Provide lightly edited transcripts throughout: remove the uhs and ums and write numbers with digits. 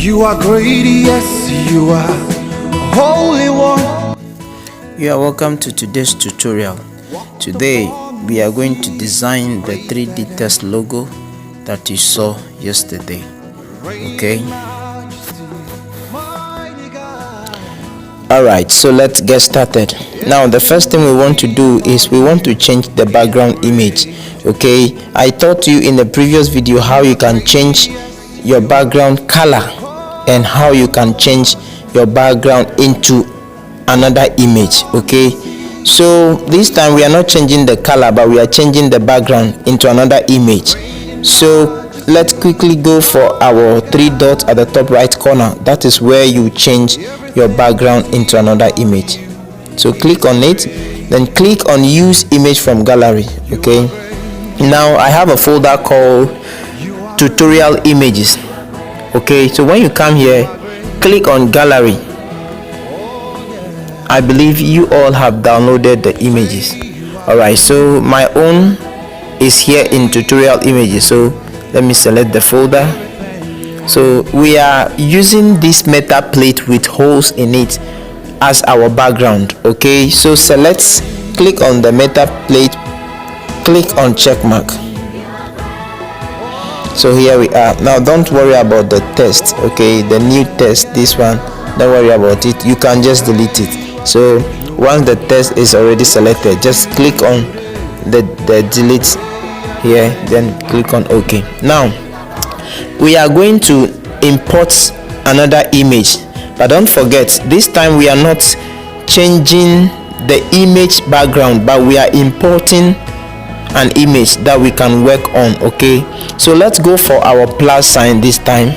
You are great, yes, you are holy one. You are welcome to today's tutorial. Today we are going to design the 3D test logo that you saw yesterday. Okay. Alright, so let's get started. Now the first thing we want to do is we want to change the background image. Okay, I taught you in the previous video how you can change your background color and how you can change your background into another image. Okay, so this time we are not changing the color, but we are changing the background into another image. So let's quickly go for our three dots at the top right corner. That is where you change your background into another image. So click on it, then click on use image from gallery. Okay, now I have a folder called tutorial images. Okay, so when you come here, click on gallery. I believe you all have downloaded the images. Alright, so my own is here in tutorial images. So let me select the folder. So we are using this metal plate with holes in it as our background. Okay, so select, click on the metal plate, click on check mark. So here we are. Now don't worry about the text. Okay, the new text, this one, don't worry about it, you can just delete it. So once the text is already selected, just click on the delete here, then click on OK. Now we are going to import another image, but don't forget, this time we are not changing the image background, but we are importing an image that we can work on. Okay, so let's go for our plus sign this time,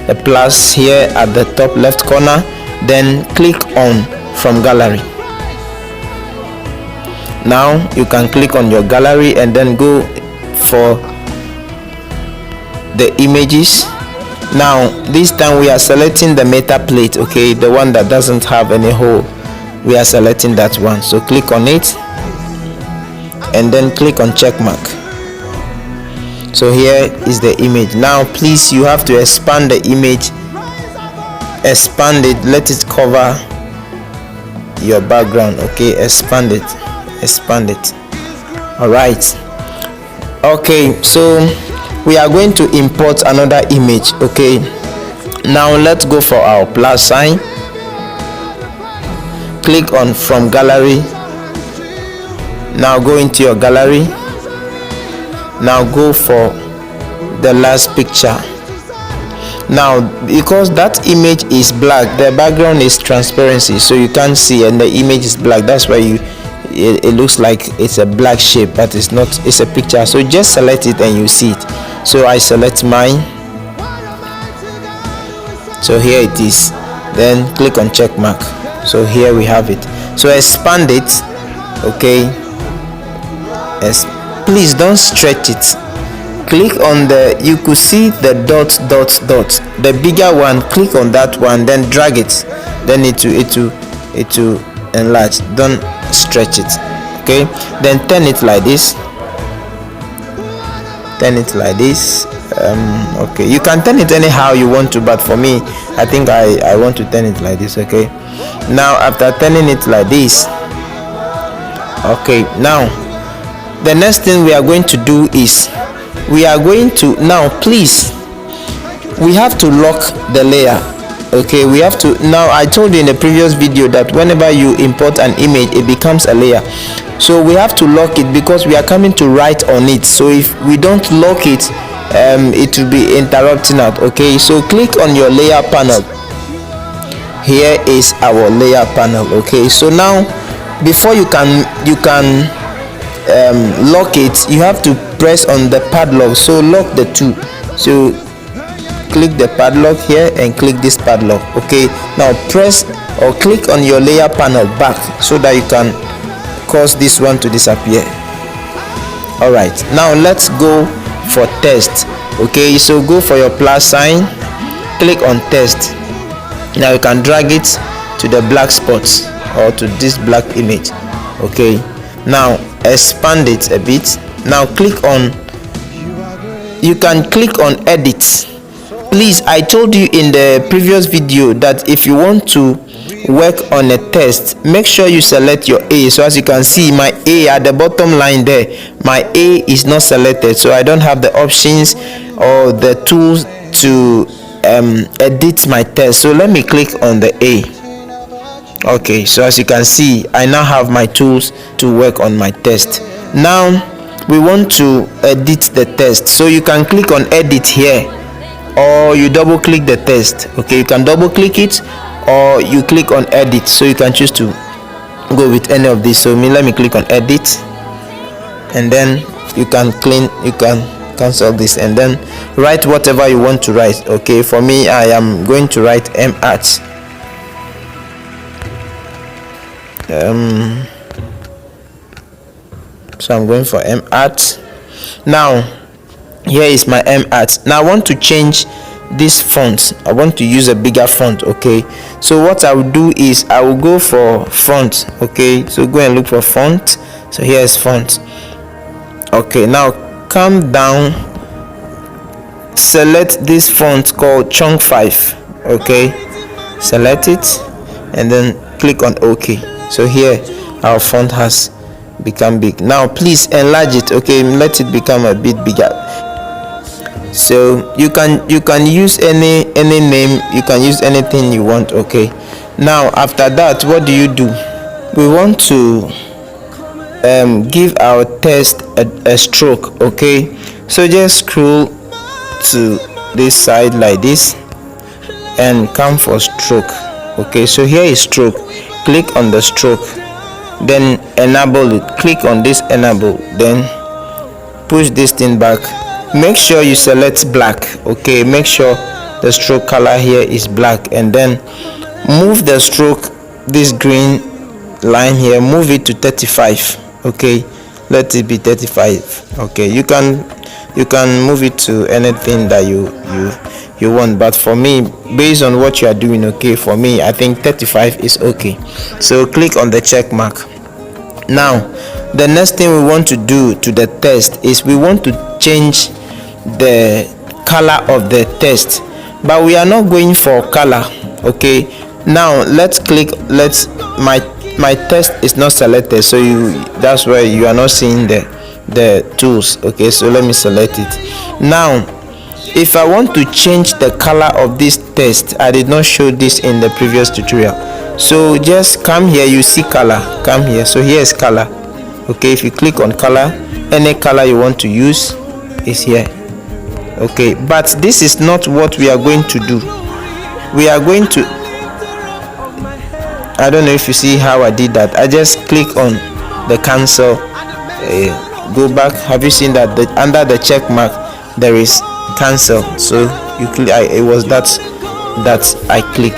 the plus here at the top left corner, then click on from gallery. Now you can click on your gallery and then go for the images. Now this time we are selecting the metal plate, okay, the one that doesn't have any hole. We are selecting that one, so click on it and then click on check mark. So here is the image. Now please, you have to expand the image, expand it, let it cover your background. Okay, expand it. All right. Okay, so we are going to import another image. Okay, now let's go for our plus sign, click on from gallery. Now go into your gallery. Now go for the last picture. Now because that image is black, the background is transparency, so you can't see, and the image is black, that's why it looks like it's a black shape, but it's not, it's a picture. So just select it and you see it. So I select mine, so here it is, then click on check mark. So here we have it. So expand it. Okay, please don't stretch it. Click on the, you could see the dot, the bigger one, click on that one, then drag it, then it will enlarge. Don't stretch it. Okay, then turn it like this, okay, you can turn it anyhow you want to, but for me, I think I want to turn it like this. Okay, now after turning it like this, okay, now the next thing we are going to do is we are going to, now please, we have to lock the layer. Okay, we have to, now I told you in the previous video that whenever you import an image, it becomes a layer. So we have to lock it because we are coming to write on it. So if we don't lock it, it will be interrupting out. Okay, so click on your layer panel. Here is our layer panel. Okay, so now before you can lock it, you have to press on the padlock. So lock the two. So click the padlock here and click this padlock. Okay, now press or click on your layer panel back so that you can cause this one to disappear. All right, now let's go for test. Okay, so go for your plus sign, click on test. Now you can drag it to the black spots or to this black image. Okay, now expand it a bit. Now click on, you can click on edit Please, I told you in the previous video that if you want to work on a test, make sure you select your A. So as you can see, my A at the bottom line there, my A is not selected, so I don't have the options or the tools to edit my test. So let me click on the A. Okay, so as you can see, I now have my tools to work on my test. Now we want to edit the test, so you can click on edit here, or you double click the test. Okay, you can double click it or you click on edit, so you can choose to go with any of these. So let me click on edit, and then you can cancel this and then write whatever you want to write. Okay, for me, I am going to write art. So I'm going for art. Now here is my art. Now I want to change this font. I want to use a bigger font. Okay, so what I will do is I will go for font. Okay, so go and look for font. So here is font. Okay, now come down, select this font called chunk 5. Okay, select it and then click on OK. So here our font has become big. Now please enlarge it. Okay, let it become a bit bigger. So you can use any name, you can use anything you want. Okay, now after that, what do? We want to give our text a stroke. Okay, so just scroll to this side like this and come for stroke. Okay, so here is stroke. Click on the stroke, then enable it. Click on this enable, then push this thing back. Make sure you select black. Okay, make sure the stroke color here is black, and then move the stroke, this green line here, move it to 35. Okay, let it be 35. Okay, you can move it to anything that you want, but for me, based on what you are doing, okay, for me I think 35 is okay. So click on the check mark. Now the next thing we want to do to the test is we want to change the color of the test, but we are not going for color. Okay, now let's click. My test is not selected, so that's why you are not seeing the tools. Okay, so let me select it. Now if I want to change the color of this test, I did not show this in the previous tutorial, so just come here, you see color, come here. So here is color. Okay, if you click on color, any color you want to use is here. Okay, but this is not what we are going to do. We are going to, I don't know if you see how I did that. I just click on the cancel, go back. Have you seen that under the check mark there is cancel? So you click, it was that I click.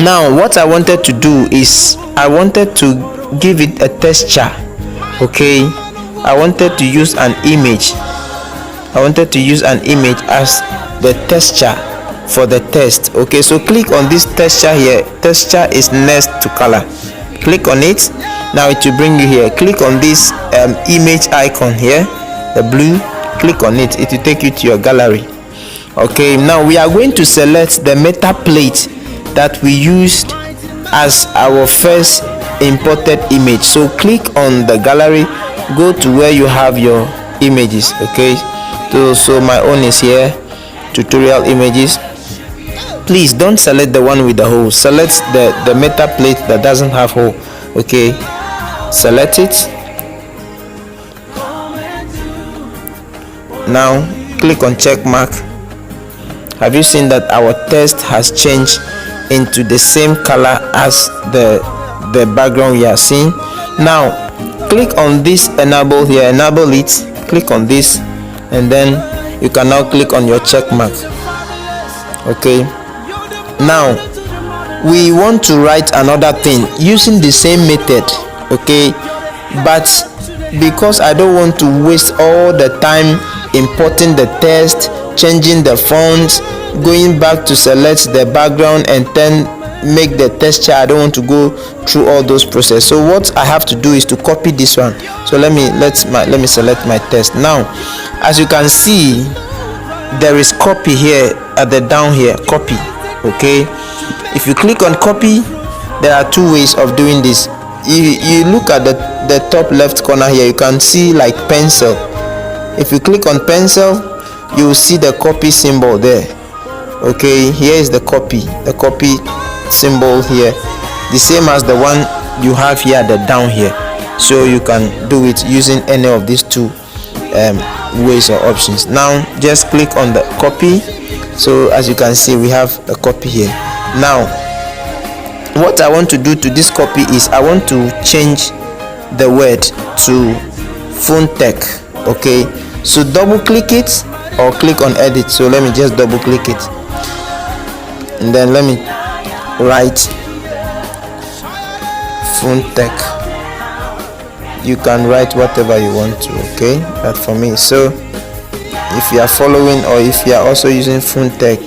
Now what I wanted to do is I wanted to give it a texture. Okay, I wanted to use an image. I wanted to use an image as the texture for the test. Okay, so click on this texture here. Texture is next to color. Click on it. Now it will bring you here. Click on this image icon here, the blue. Click on it. It will take you to your gallery. Okay, now we are going to select the metal plate that we used as our first imported image. So click on the gallery, go to where you have your images. Okay, so my own is here, tutorial images. Please don't select the one with the hole, select the metal plate that doesn't have hole. Okay, select it. Now click on check mark. Have you seen that our text has changed into the same color as the background we are seeing? Now click on this enable here, enable it. Click on this, and then you can now click on your check mark. Okay, now we want to write another thing using the same method. Okay, but because I don't want to waste all the time importing the text, changing the font, going back to select the background and then make the texture, I don't want to go through all those processes. So what I have to do is to copy this one. So let me select my text. Now as you can see, there is copy here at the down here, copy. Okay, if you click on copy, there are two ways of doing this. You look at the top left corner here, you can see like pencil. If you click on pencil, you will see the copy symbol there. Okay, here is the copy symbol here, the same as the one you have here at the down here. So you can do it using any of these two ways or options. Now just click on the copy. So as you can see, we have a copy here. Now what I want to do to this copy is I want to change the word to PhoneTech. Okay, so double click it or click on edit. So let me just double click it, and then let me write PhoneTech. You can write whatever you want to, okay? That for me. So if you are following, or if you are also using PhoneTech,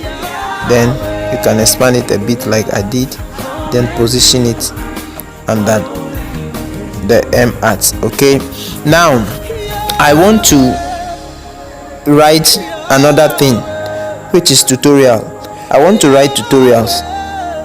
then you can expand it a bit like I did, then position it under the M at. Okay, now I want to write another thing, which is tutorial. I want to write tutorials,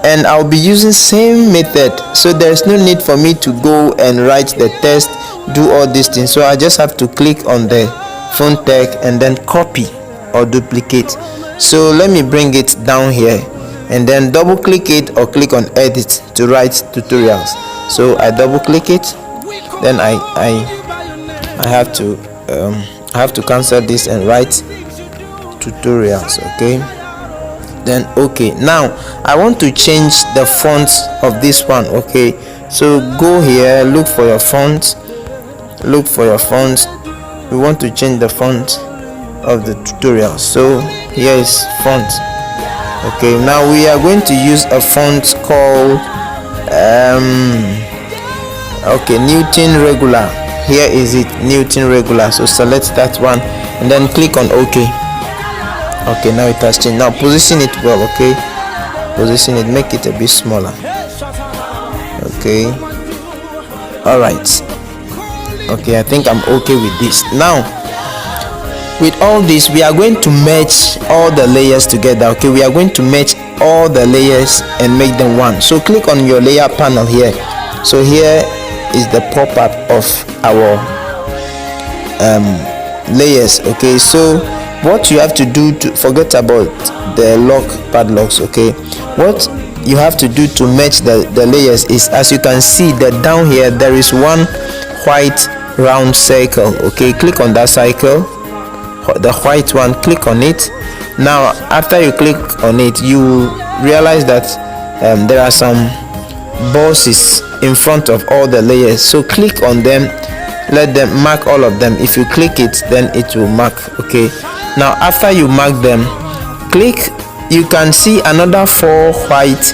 and I'll be using same method, so there's no need for me to go and write the text, do all these things. So I just have to click on the PhoneTech and then copy or duplicate. So let me bring it down here and then double click it or click on edit to write tutorials. So I double click it, then I have to cancel this and write tutorials. Okay, then okay, now I want to change the font of this one. Okay, so go here, look for your font. We want to change the font of the tutorial. So here is font. Okay, now we are going to use a font called Newton Regular. Here is it, Newton Regular. So select that one and then click on OK. Okay, now it has changed. Now position it well. Okay, position it, make it a bit smaller. Okay, all right. Okay, I think I'm okay with this. Now with all this, we are going to merge all the layers together. Okay, we are going to merge all the layers and make them one. So click on your layer panel here. So here is the pop-up of our layers. Okay, so what you have to do to forget about the lock padlocks. Okay, what you have to do to match the layers is, as you can see, that down here there is one white round circle. Okay, click on that circle, the white one, click on it. Now after you click on it, you realize that there are some bosses in front of all the layers. So click on them, let them mark all of them. If you click it, then it will mark. Okay, now after you mark them, click, you can see another 4 white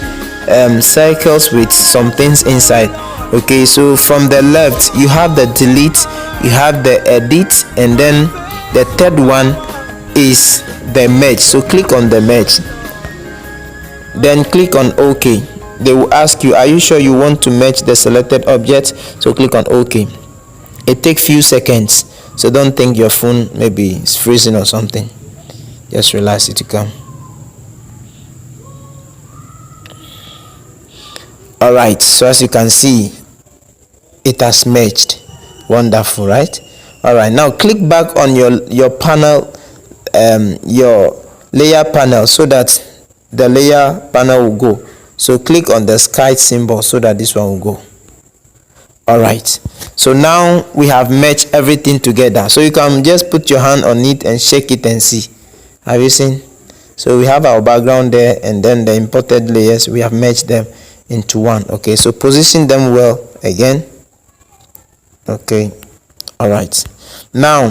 circles with some things inside. Okay, so from the left you have the delete, you have the edit, and then the third one is the merge. So click on the merge, then click on OK. They will ask you, are you sure you want to merge the selected object? So click on OK. It takes few seconds, so don't think your phone maybe is freezing or something. Just relax, it will come. All right, so as you can see, it has merged. Wonderful, right? All right, now click back on your panel, your layer panel, so that the layer panel will go. So click on the sky symbol so that this one will go. All right, so now we have merged everything together. So you can just put your hand on it and shake it and see. Have you seen? So we have our background there, and then the imported layers, we have merged them into one. Okay, so position them well again. Okay, all right. Now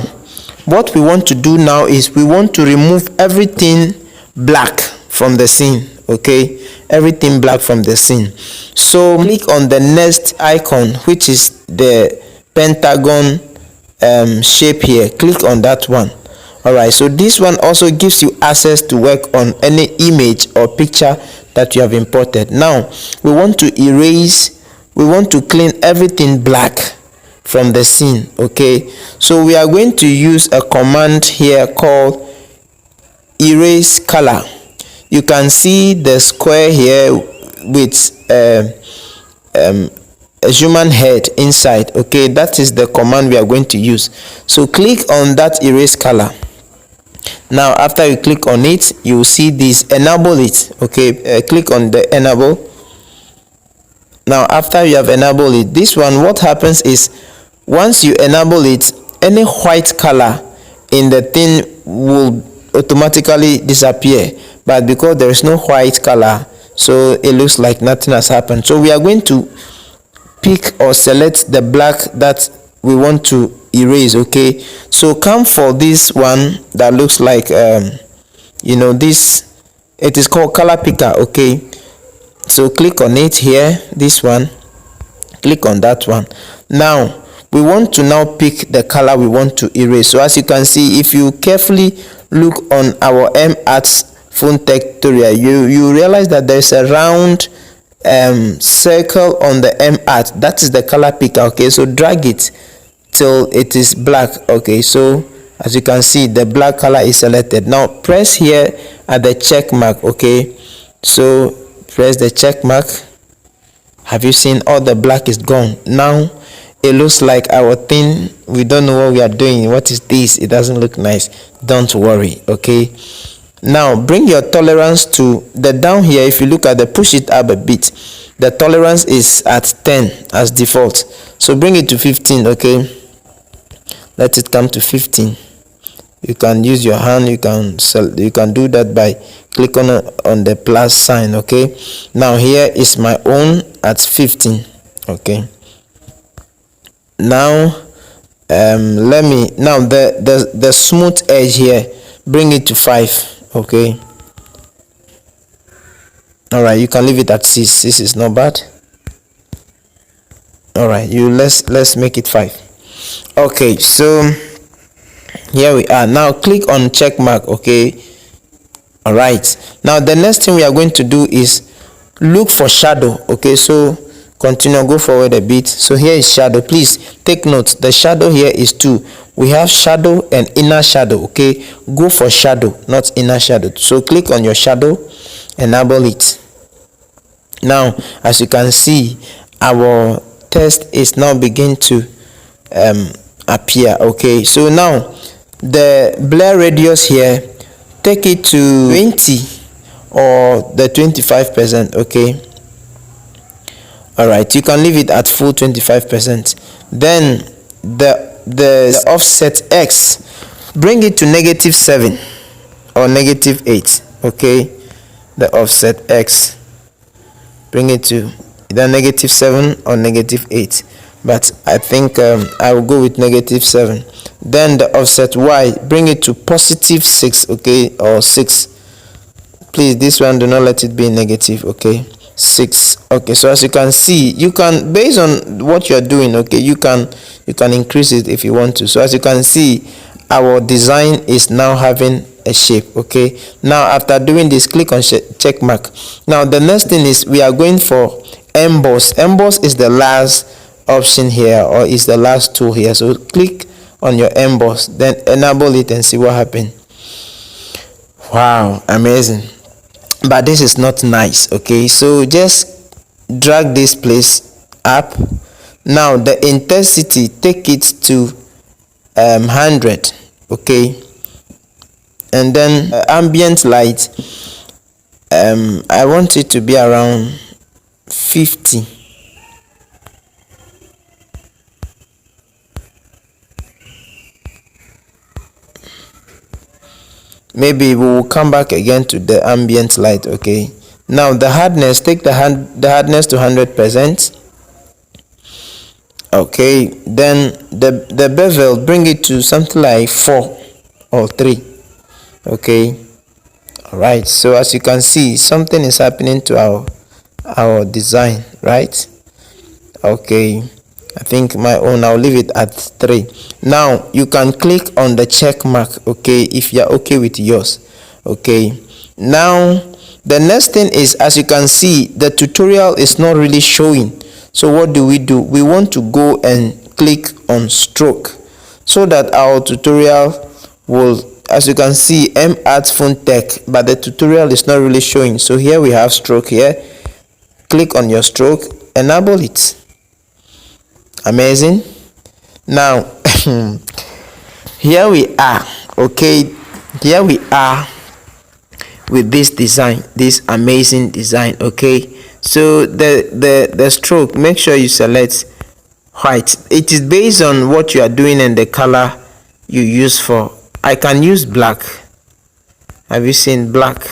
what we want to do now is we want to remove everything black from the scene. Okay, everything black from the scene. So click on the next icon, which is the pentagon shape here. Click on that one. All right, so this one also gives you access to work on any image or picture that you have imported. Now we want to erase, we want to clean everything black from the scene. Okay, so we are going to use a command here called erase color. you can see the square here with a human head inside. Okay, that is the command we are going to use. So click on that erase color. Now after you click on it, you will see this, enable it. Okay, click on the enable. Now after you have enabled it, this one, what happens is once you enable it, any white color in the thing will automatically disappear, but because there is no white color, so it looks like nothing has happened. So we are going to pick or select the black that we want to erase. Okay, so come for this one that looks like this, it is called color picker. Okay, so click on it here, this one, click on that one. Now we want to now pick the color we want to erase. So as you can see, if you carefully look on our MArts PhoneTech tutorial, you realize that there's a round circle on the MArt. That is the color picker. Okay, so drag it till it is black. Okay, so as you can see, the black color is selected. Now press here at the check mark. Okay, so press the check mark. Have you seen all the black is gone? Now it looks like our thing, we don't know what we are doing. What is this? It doesn't look nice. Don't worry. Okay, now bring your tolerance to the down here. If you look at the, push it up a bit, the tolerance is at 10 as default, so bring it to 15. Okay, let it come to 15. You can use your hand, you can do that by clicking on the plus sign. Okay, now here is my own at 15. Okay, now let me, now the smooth edge here, bring it to 5. Okay, all right, you can leave it at 6. This is not bad. All right, let's make it 5. Okay, so here we are. Now click on check mark. Okay, all right, now the next thing we are going to do is look for shadow. Okay, so continue, go forward a bit. So here is shadow. Please take note, the shadow here is 2. We have shadow and inner shadow. Okay, go for shadow, not inner shadow. So click on your shadow, enable it. Now as you can see, our text is now begin to appear. Okay, so now the blur radius here, take it to 20 or the 25%. Okay, all right, you can leave it at full 25%. Then the offset X, bring it to -7 or -8. Okay, the offset X, bring it to either -7 or -8, but I think I will go with -7. Then the offset Y, bring it to +6. Okay, or 6. Please, this one, do not let it be negative. Okay, 6. Okay, so as you can see, you can, based on what you're doing, okay, you can increase it if you want to. So as you can see, our design is now having a shape. Okay, now after doing this, click on check mark. Now the next thing is we are going for emboss. Emboss is the last option here, or is the last tool here. So click on your emboss, then enable it and see what happens. Wow, amazing. But this is not nice. Okay, so just drag this place up. Now the intensity, take it to 100. Okay, and then ambient light, I want it to be around 50. Maybe we will come back again to the ambient light. Okay, now the hardness, take the hardness to 100%. Okay, then the bevel, bring it to something like 4 or 3. Okay, all right, so as you can see, something is happening to our design, right? Okay, I think my own, I'll leave it at 3. Now you can click on the check mark. Okay, if you're okay with yours. Okay, now the next thing is, as you can see, the tutorial is not really showing. So what do? We want to go and click on stroke so that our tutorial will as you can see, M at PhoneTech, but the tutorial is not really showing. So here we have stroke. Here, click on your stroke, enable it. Amazing. Now here we are. Okay, here we are with this design, this amazing design. Okay, so the stroke, make sure you select white. It is based on what you are doing and the color you use. For I can use black. Have you seen black?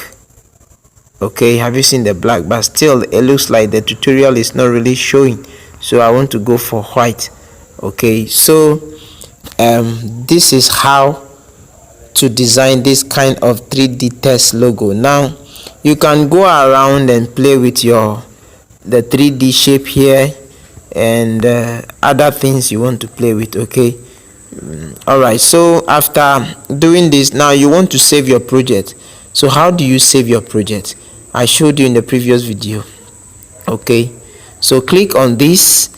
Okay, have you seen the black? But still it looks like the tutorial is not really showing, so I want to go for white. Okay, so this is how to design this kind of 3D test logo. Now you can go around and play with the 3D shape here and other things you want to play with. Okay, all right, so after doing this, now you want to save your project. So how do you save your project? I showed you in the previous video. Okay, so click on this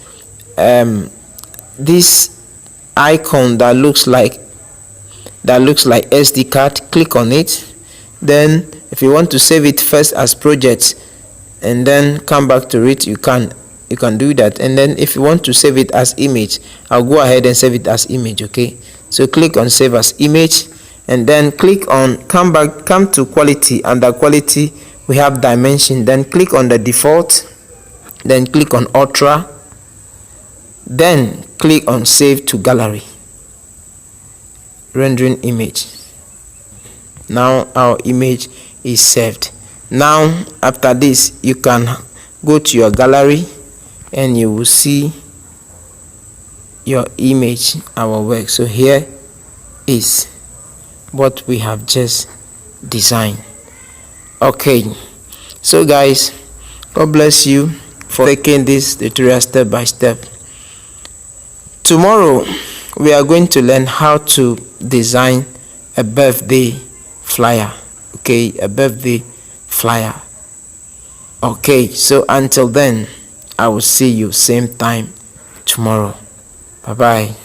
this icon that looks like SD card. Click on it. Then if you want to save it first as project and then come back to it, you can do that. And then if you want to save it as image, I'll go ahead and save it as image. Okay, so click on save as image and then click on come to quality. Under quality we have dimension, then click on the default, then click on ultra, then click on save to gallery, rendering image. Now our image is saved. Now after this, you can go to your gallery and you will see your image, our work. So here is what we have just designed. Okay, so guys, God bless you for taking this tutorial step by step. Tomorrow we are going to learn how to design a birthday flyer. Okay, a birthday flyer. Okay, so until then, I will see you same time tomorrow. Bye bye.